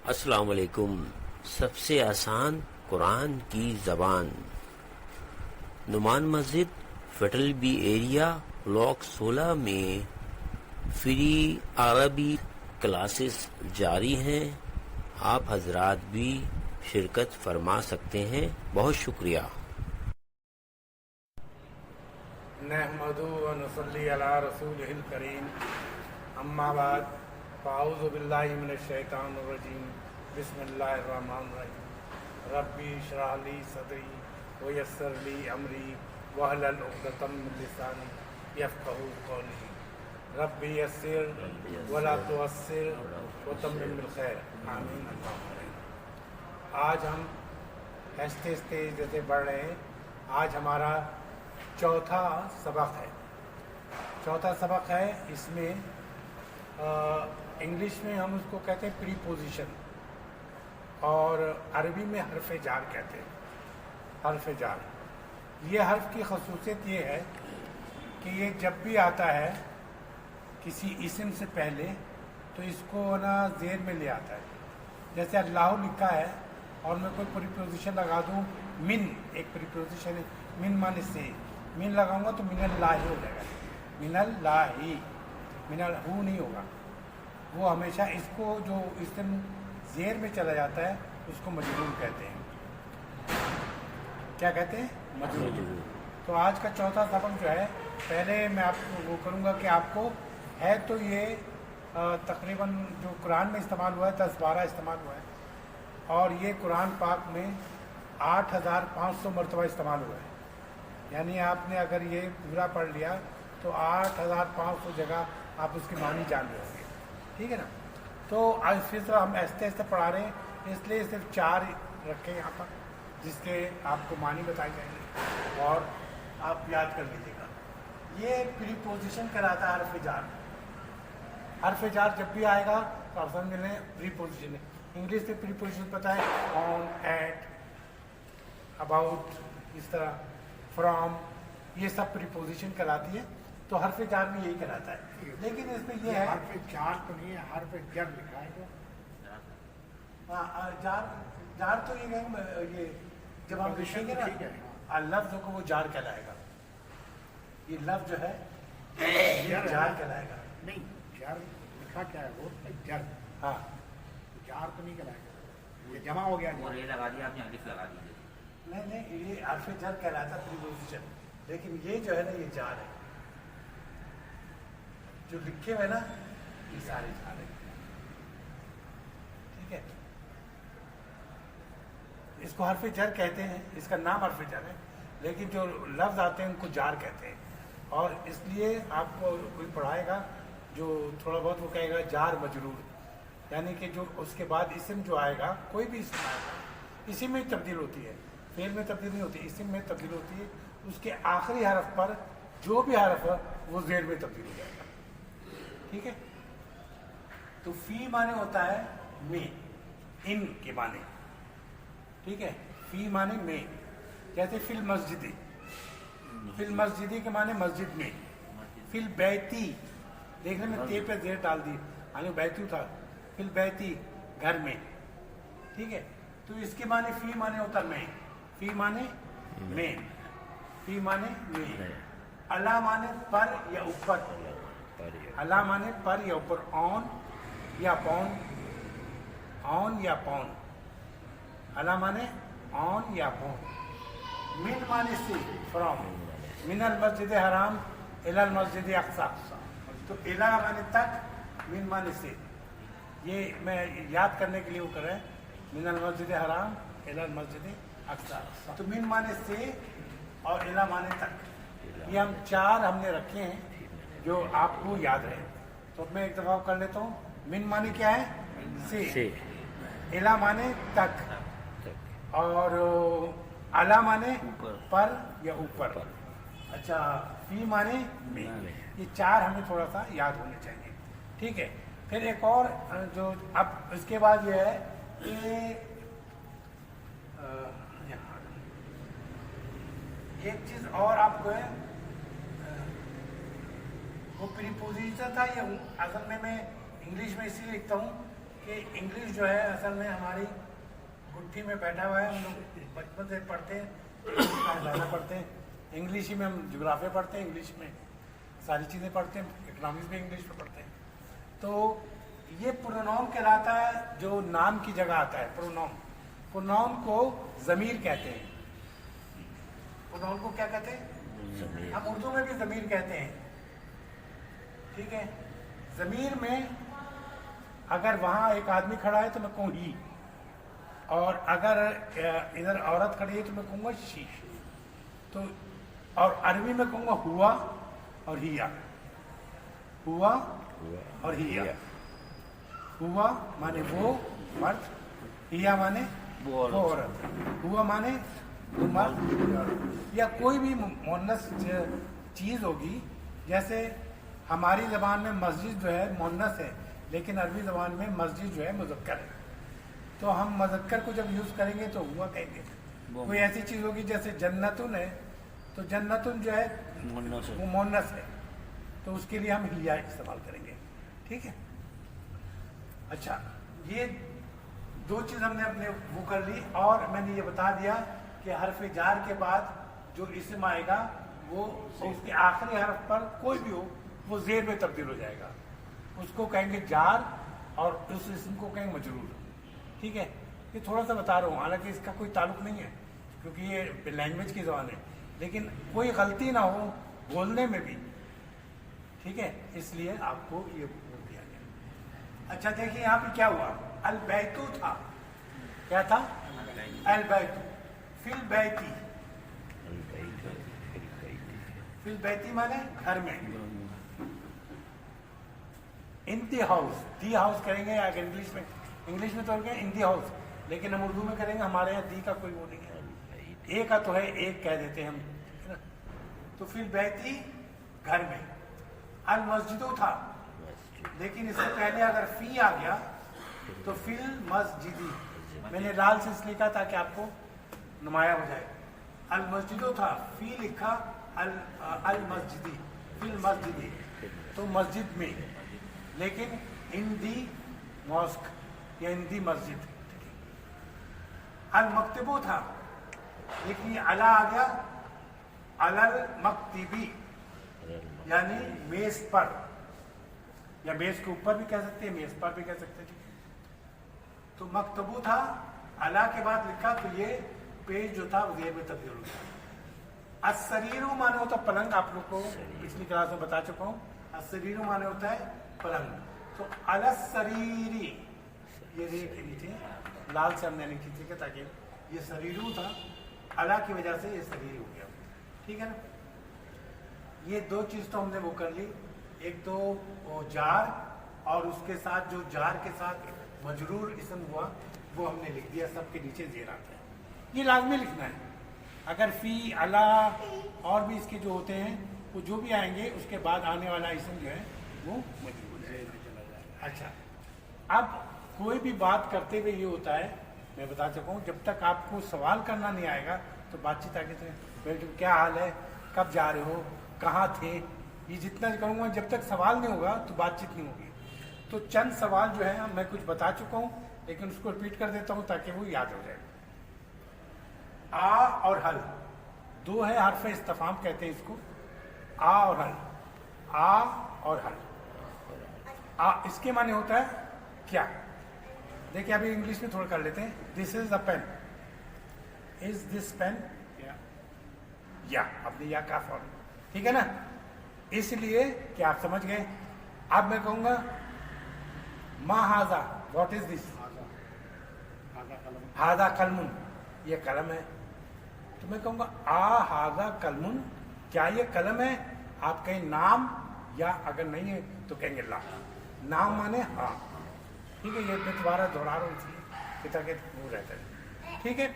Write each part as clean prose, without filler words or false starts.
السلام علیکم. سب سے آسان قرآن کی زبان. نعمان مسجد فیڈرل بی ایریا بلاک 16 میں فری عربی کلاسز جاری ہیں. آپ حضرات بھی شرکت فرما سکتے ہیں. بہت شکریہ. نحمدہ و نصلی علی رسولہ الکریم. اما بعد فاعوذ باللہ من الشیطان الرجیم. بسم اللہ الرحمن الرحیم. ربی اشرح لی صدری ویسر لی امری واحلل عقدۃ من لسانی یفقہوا قولی. ربی یسر ولا تعسر وتمم بالخیر. آمین اللہم آمین. آج ہم آہستہ جیسے بڑھ رہے ہیں. آج ہمارا چوتھا سبق ہے. اس میں انگلش میں ہم اس کو کہتے ہیں پری پوزیشن، اور عربی میں حرف جار کہتے ہیں. حرف جار، یہ حرف کی خصوصیت یہ ہے کہ یہ جب بھی آتا ہے کسی اسم سے پہلے تو اس کو نا زیر میں لے آتا ہے. جیسے اللہ لکھا ہے اور میں کوئی پریپوزیشن لگا دوں، من ایک پریپوزیشن ہے، من معنی سے، من لگاؤں گا تو من اللہ ہو جائے گا. من اللہ ہی، من الہو نہیں ہوگا. وہ ہمیشہ اس کو جو اسم زیر میں چلا جاتا ہے اس کو مجرور کہتے ہیں. کیا کہتے ہیں؟ مجرور. تو آج کا چوتھا سبق جو ہے، پہلے میں آپ کو وہ کروں گا کہ آپ کو ہے تو یہ تقریباً جو قرآن میں استعمال ہوا ہے 10-12 استعمال ہوا ہے، اور یہ قرآن پاک میں 8500 مرتبہ استعمال ہوا ہے. یعنی آپ نے اگر یہ پورا پڑھ لیا تو 8500 جگہ آپ اس کے معنی جان رہے ہوں گے. ٹھیک ہے نا؟ تو آج پھر سے ہم آہستہ پڑھا رہے ہیں، اس لیے صرف 4 رکھے یہاں پر جس کے آپ کو معنی بتائے جائیں گے اور آپ یاد کر لیجیے گا. یہ پری پوزیشن کراتا ہے حرف جار. حرف جار جب بھی آئے گا تو آپ سمجھ لیں پری پوزیشن ہے. انگلش میں پری پوزیشن پتہ ہے، آن، ایٹ، اباؤٹ، اس طرح، فرام، یہ سب پری پوزیشن کراتی ہے. تو حرف جار بھی یہی کراتا ہے. لیکن اس میں یہ ہے حرف جار تو نہیں ہے، حرف جر لکھا ہے. جار تو یہ جب ہم لکھیں گے نا لفظ کو وہ جار کہلائے گا. یہ لفظ جو ہے یہ جار کہلائے گا. نہیں، جر لکھا کیا ہے وہ جر. ہاں، جار تو نہیں کہلائے گا، یہ جمع ہو گیا. یہ لگا دیا آپ نے، الف لگا دیجیے. نہیں، یہ حرف جر کہلاتا ہے پریپوزیشن. لیکن یہ جو ہے نا یہ جار ہے. جو لکھے ہوئے نا یہ سارے جار ہیں. ٹھیک ہے؟ اس کو حرف جر کہتے ہیں، اس کا نام حرف جر ہے، لیکن جو لفظ آتے ہیں ان کو جار کہتے ہیں. اور اس لیے آپ کو کوئی پڑھائے گا جو تھوڑا بہت وہ کہے گا جار مجرور، یعنی کہ جو اس کے بعد اسم جو آئے گا، کوئی بھی اسم آئے گا، اسم میں تبدیل ہوتی ہے، فعل میں تبدیل نہیں ہوتی، اسم میں تبدیل ہوتی ہے. اس کے آخری حرف پر جو بھی حرف ہے وہ زیر میں تبدیل ہو جائے گا. ٹھیک ہے؟ تو فی معنی ہوتا ہے میں، ان کے معنی. ٹھیک ہے؟ فی معنی میں. جیسے فی المسجدی، فی المسجدی کے معنی مسجد میں. فی البیتی، دیکھنے میں تے پہ زیر ڈال دی، یعنی بیتی تھا. فی البیتی، گھر میں. ٹھیک ہے؟ تو اس کے معنی فی معنی ہوتا میں. فی معنی میں، فی معنی میں. اللہ معنی پر یا اوپر. اللہ معنی پر یا اوپر. آن یا پون، آن یا پون. اللہ معنی آن یا پون. من معنی سے، فرام. من المسجد حرام الی المسجد اقصی. تو الی معنی تک، من معنی سے. یہ میں یاد کرنے کے لیے وہ کر رہے ہیں. من المسجد حرام الی المسجد اقصی. تو من معنی سے اور الی معنی تک، یہ ہم 4 ہم نے رکھے ہیں جو آپ کو یاد رہے. تو میں ایک دفعہ کر لیتا ہوں. من معنی کیا ہے؟ سے. الی معنی تک، اور اعلیٰ معنی پر یا اوپر. اچھا، فی معنی میں. یہ 4 ہمیں تھوڑا سا یاد ہونے چاہیے. ٹھیک ہے؟ پھر ایک اور جو اب اس کے بعد یہ ہے کہ ایک چیز اور آپ کو ہے، وہ پریپوزیشن تھا. یہ اصل میں انگلش میں اسی لیے لکھتا ہوں کہ انگلش جو ہے اصل میں ہماری گٹھی میں بیٹھا ہوا ہے. ہم لوگ بچپن سے پڑھتے ہیں, زیادہ پڑھتے ہیں انگلش ہی میں. ہم جغرافیہ پڑھتے ہیں انگلش میں, ساری چیزیں پڑھتے ہیں, اکنامکس بھی انگلش میں پڑھتے ہیں. تو یہ پروناؤن کہلاتا ہے جو نام کی جگہ آتا ہے. پروناؤن کو ضمیر کہتے ہیں. پروناؤن کو کیا کہتے ہیں؟ ہم اردو میں بھی ضمیر کہتے ہیں. ٹھیک ہے, ضمیر میں اگر وہاں ایک آدمی کھڑا ہے تو میں کہوں ہی, اور اگر ادھر عورت کھڑی ہے تو میں کہوں گا شی. تو اور عربی میں کہوں گا ہوا اور ہیا. ہوا اور ہیا. ہوا مانے وہ مرد, ہیا مانے وہ عورت. ہوا مانے وہ مرد یا کوئی بھی مؤنث چیز ہوگی. جیسے ہماری زبان میں مسجد جو ہے مؤنث ہے, لیکن عربی زبان میں مسجد جو ہے مذکر ہے. تو ہم مذکر کو جب یوز کریں گے تو ہوا کہیں گے. کوئی ایسی چیز ہوگی جیسے جنتن ہے, تو جنتن جو ہے وہ مؤنث ہے, تو اس کے لیے ہم ہیا استعمال کریں گے. ٹھیک ہے. اچھا, یہ دو چیز ہم نے اپنے وہ کر لی. اور میں نے یہ بتا دیا کہ حرف جار کے بعد جو اسم آئے گا وہ اس کے آخری حرف پر کوئی بھی ہو وہ زیر میں تبدیل ہو جائے گا. اس کو کہیں گے جار اور اس اسم کو کہیں گے مجرور. ٹھیک ہے. یہ تھوڑا سا بتا رہا ہوں, حالانکہ اس کا کوئی تعلق نہیں ہے کیونکہ یہ لینگویج کی زبان ہے, لیکن کوئی غلطی نہ ہو بولنے میں بھی. ٹھیک ہے, اس لیے آپ کو یہ بول دیا گیا. اچھا دیکھیے یہاں پہ کیا ہوا. البیتو تھا, کیا تھا؟ البیتو. فی البیتی. فی البیتی مانے گھر میں. ان دی ہاؤس. دی ہاؤس کریں گے اگر انگلش میں تو ان دی ہاؤس, لیکن ہم اردو میں کریں گے. ہمارے یہاں دی کا کوئی وہ نہیں ہے, ایک کا تو ہے, ایک کہہ دیتے ہیں ہم. تو فی البیتی گھر میں. المسجدو تھا, لیکن اس سے پہلے اگر فی آ گیا تو فی المسجدی. میں نے لال سے اس لیے کہا تاکہ آپ کو نمایاں ہو جائے. المسجدو تھا, فی لکھا المسجدی, فی المسجدی تو مسجد میں, لیکن ان دی ماسک یا ان دی مسجد. المکتبو تھا, لیکن یہ علا آ گیا المکتبی یعنی میز پر, یا میز کے اوپر بھی کہہ سکتے ہیں, میز پر بھی کہہ سکتے ہیں. تو مکتبو تھا, علا کے بعد لکھا تو یہ پیج جو تھا زیر میں تبدیل ہو گیا. السریرو مانے ہوتا پلنگ, آپ لوگ کو پچھلی کلاس میں بتا چکا ہوں. السریرو مانے ہوتا ہے پلنگ. تو السریری یہ ری کے نیچے لال سے ہم نے لکھی تھی تاکہ یہ سریرو تھا, علا کی وجہ سے یہ سریر ہو گیا. ٹھیک ہے نا. یہ دو چیز تو ہم نے وہ کر لی. ایک تو وہ جار, اور اس کے ساتھ جو جار کے ساتھ مجرور اسم ہوا وہ ہم نے لکھ دیا. سب کے نیچے زیر آتا ہے, یہ لازمی لکھنا ہے. اگر فی علا اور بھی اس کے جو ہوتے ہیں وہ جو بھی آئیں گے اس کے بعد آنے والا اسم جو ہے وہ مجرور ہے. اچھا, اب کوئی بھی بات کرتے ہوئے یہ ہوتا ہے, میں بتا چکا ہوں, جب تک آپ کو سوال کرنا نہیں آئے گا تو بات چیت آگے سے کیا حال ہے, کب جا رہے ہو, کہاں تھے, یہ جتنا کروں گا جب تک سوال نہیں ہوگا تو بات چیت نہیں ہوگی. تو چند سوال جو ہے میں کچھ بتا چکا ہوں, لیکن اس کو رپیٹ کر دیتا ہوں تاکہ وہ یاد ہو جائے. آ اور حل دو ہے, حرف استفہام کہتے ہیں اس کو. آ اور حل, آ اور حل. آ اس کے معنی ہوتا ہے کیا. دیکھیں ابھی انگلش میں تھوڑا کر لیتے ہیں. دس از اے پین. از دس پین یا اپنے یا کا فارم. ٹھیک ہے نا, اس لیے کہ آپ سمجھ گئے. اب میں کہوں گا ما ہاذا, واٹ از دس. ہاذا قلم, یہ قلم ہے. تو میں کہوں گا آ ہاذا قلم, کیا یہ قلم ہے. آپ کہیں نام, یا اگر نہیں ہے تو کہیں گے لا. نام مانے ہاں. ٹھیک ہے, یہ میں دوبارہ دوہرا رہا ہوں اس لیے کہ تاکہ وہ رہتا ہے. ٹھیک ہے,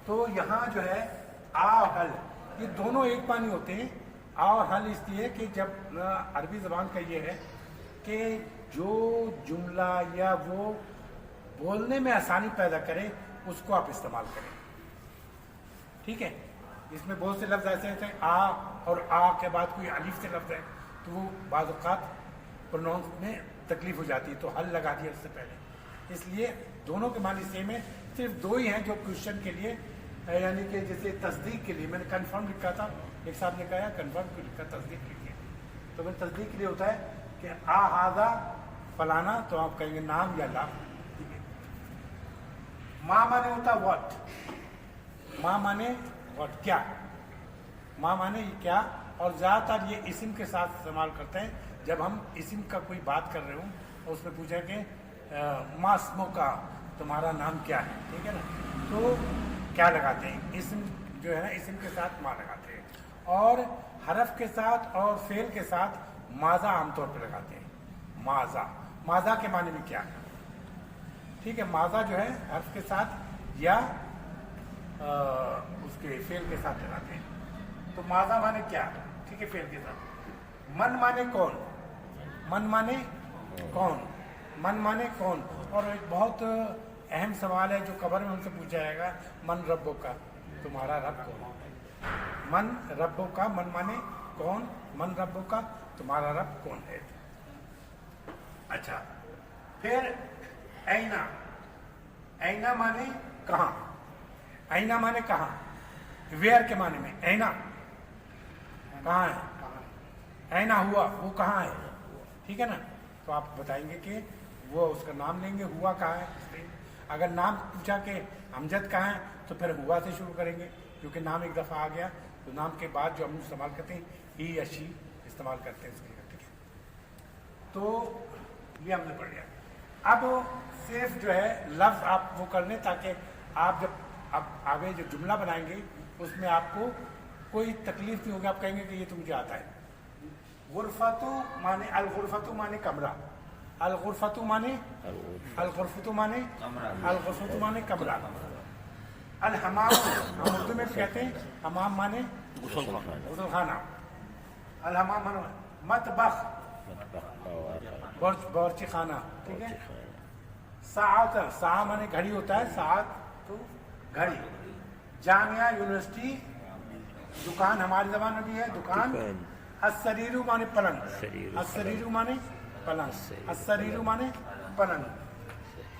تو یہاں جو ہے آ اور حل یہ دونوں ایک معنی ہوتے ہیں. آ اور حل اس لیے کہ جب عربی زبان کا یہ ہے کہ جو جملہ یا وہ بولنے میں آسانی پیدا کرے اس کو آپ استعمال کریں. ٹھیک ہے, اس میں بہت سے لفظ ایسے ہیں آ اور آ کے بعد کوئی الف سے لفظ ہے تو وہ بعض اوقات پروناؤنس میں تکلیف ہو جاتی ہے, تو حل لگا دیا اس سے پہلے. اس لیے دونوں کے معنی سیم ہے، صرف دو ہی ہیں جو کوشچن کے لیے یعنی کہ جیسے تصدیق کے لیے میں نے کنفرم لکھا تھا، ایک صاحب نے کہا کنفرم کیوں لکھا، تصدیق کے لیے، تو میں تصدیق کے لیے ہوتا ہے کہ ہاذا فلانا، تو آپ کہیں گے نام یا لام. ٹھیک ہے. ماں مانے ہوتا واٹ، ماں مانے واٹ کیا، ماں مانے کیا، اور زیادہ تر یہ اسم کے ساتھ استعمال کرتے ہیں جب ہم اسم کا کوئی بات کر رہے ہوں اور اس میں پوچھا کہ ما اسمو کا، تمہارا نام کیا ہے. ٹھیک ہے نا، تو کیا لگاتے ہیں، اسم جو ہے نا اسم کے ساتھ ماں لگاتے ہیں، اور حرف کے ساتھ اور فعل کے ساتھ ماذا عام طور پہ لگاتے ہیں. ماذا، ماذا کے معنی میں کیا ہے. ٹھیک ہے، ماذا جو ہے حرف کے ساتھ یا اس کے فعل کے ساتھ لگاتے ہیں. تو ماذا مانے کیا، ٹھیک ہے، فعل کے ساتھ. من مانے کون، من مانے کون، من مانے کون. اور ایک بہت اہم سوال ہے جو قبر میں ہم سے پوچھا جائے گا، من ربو کا، تمہارا رب کون. من ربو کا، من مانے کون، من ربو کا، تمہارا رب کون ہے. اچھا، پھر اینا، اینا مانے کہاں، اینا مانے کہاں، ویئر کے معنی میں اینا کہاں ہے، اینا ہوا وہ کہاں ہے. ٹھیک ہے نا، تو آپ بتائیں گے کہ وہ اس کا نام لیں گے، ہوا کہاں ہے. اگر نام پوچھا کہ امجد کہاں ہے تو پھر ہوا سے شروع کریں گے، کیونکہ نام ایک دفعہ آ گیا تو نام کے بعد جو ہم استعمال کرتے ہیں ہی یا شی استعمال کرتے ہیں اس کے لیے. ٹھیک ہے، تو یہ ہم نے پڑھ لیا. اب صرف جو ہے لفظ آپ وہ کر لیں تاکہ آپ جب اب آگے جو جملہ بنائیں گے اس میں آپ کو کوئی تکلیف نہیں ہوگی، آپ کہیں گے کہ یہ تو مجھے آتا ہے. غرفتو مانے، الغرفتو مانے کمرہ، الغرفتو مانے، الغرفتو مانے، الغرفتو مانے کمرہ. الحمام ہم اردو میں کہتے ہیں حمام مانے غسل خانہ. الحمام مانے مطبخ، باورچی خانہ. ٹھیک ہے. ساعت، ساعت مانے گھڑی ہوتا ہے، ساعت تو گھڑی. جامعہ یونیورسٹی، دکان ہماری زبان میں بھی ہے دکان. السریرو مانے پلنگ، السریرو مانے پلنگ، السریرو مانے پلنگ.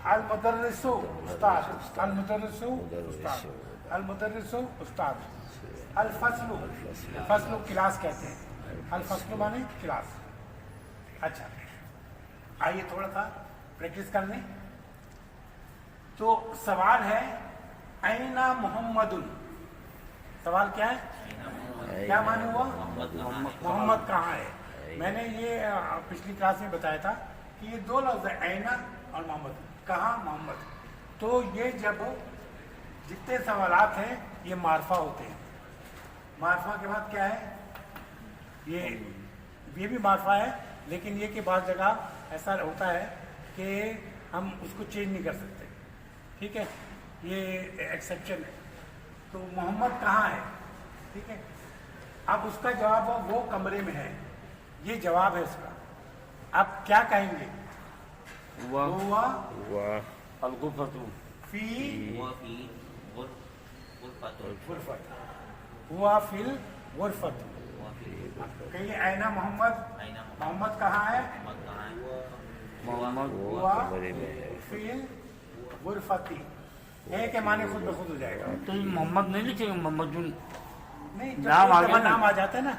المدرسو استاد، المدرسو استاد، المدرسو استاد. الفصل، فصل کلاس کہتے ہیں، الفصل مانے کلاس. اچھا، آئیے تھوڑا سا پریکٹس کر لیں. تو سوال ہے اینا محمد، سوال کیا ہے، کیا معنی ہوا، محمد کہاں ہے. میں نے یہ پچھلی کلاس میں بتایا تھا کہ یہ دو لفظ ہیں، اینا اور محمد، کہاں محمد. تو یہ جب جتنے سوالات ہیں یہ معرفہ ہوتے ہیں. معرفہ کے بعد کیا ہے، یہ بھی معرفہ ہے، لیکن یہ کہ بعض جگہ ایسا ہوتا ہے کہ ہم اس کو چینج نہیں کر سکتے. ٹھیک ہے، یہ ایکسیپشن ہے. تو محمد کہاں ہے، ٹھیک ہے. اب اس کا جواب وہ کمرے میں ہے، یہ جواب ہے اس کا. اب کیا کہیں گے، ہوا الغرفۃ فی هو في غرفة غرفت، ہوا فی الغرفت. هو في کہیں اینا محمد، أين محمد کہاں ہے، محمد کہاں ہے؟ محمد ہوا فی الغرفتی. ایک کے معنی خود بخود ہو جائے گا. تو یہ محمد نہیں لکھیں گے، محمد جن نہیں، نام آ جب گیا نا. نام آ جاتا ہے نا،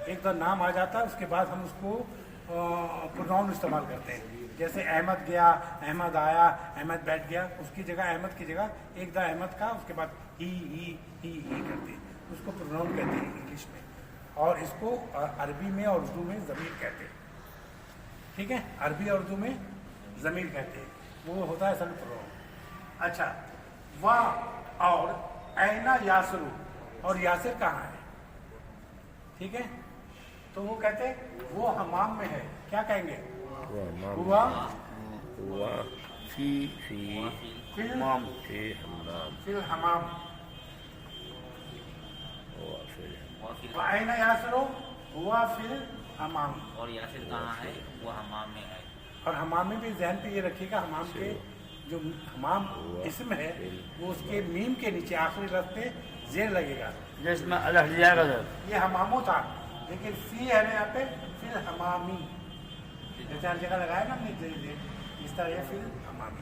ایک تو نام آ جاتا ہے اس کے بعد ہم اس کو پروناؤن استعمال کرتے ہیں. جیسے احمد گیا، احمد آیا، احمد بیٹھ گیا، اس کی جگہ احمد کی جگہ ایک دا احمد کا، اس کے بعد ہی کرتے ہیں. اس کو پروناؤن کہتے ہیں انگلش میں، اور اس کو عربی میں اور اردو میں ضمیر کہتے ہیں. ٹھیک ہے، عربی اور اردو میں ضمیر کہتے ہیں، وہ ہوتا ہے اصل پروناؤن. اچھا، وہاں اور اینا یاسرو، اور یاسر کہاں ہے. ٹھیک ہے، تو وہ کہتے ہیں وہ حمام میں ہے. کیا کہیں گے، ہوا فی فی امام فی الحمام. هو في وَأَيْنَ یاسرو، ہوا فی الحمام. اور یاسر کہاں ہے، وہ حمام میں ہے. اور حمام میں بھی ذہن پہ یہ رکھیے گا، حمام کے جو حمام اسم ہے وہ اس کے میم کے نیچے آخری لفظ پہ زیر لگے گا. جس میں الح جائے گا سر. یہ حمامو تھا، لیکن فی ہے نا یہاں پہ فی الحمامی، جیسے ہر جگہ لگایا نا ہم نے اس طرح یہ فی الحمامی.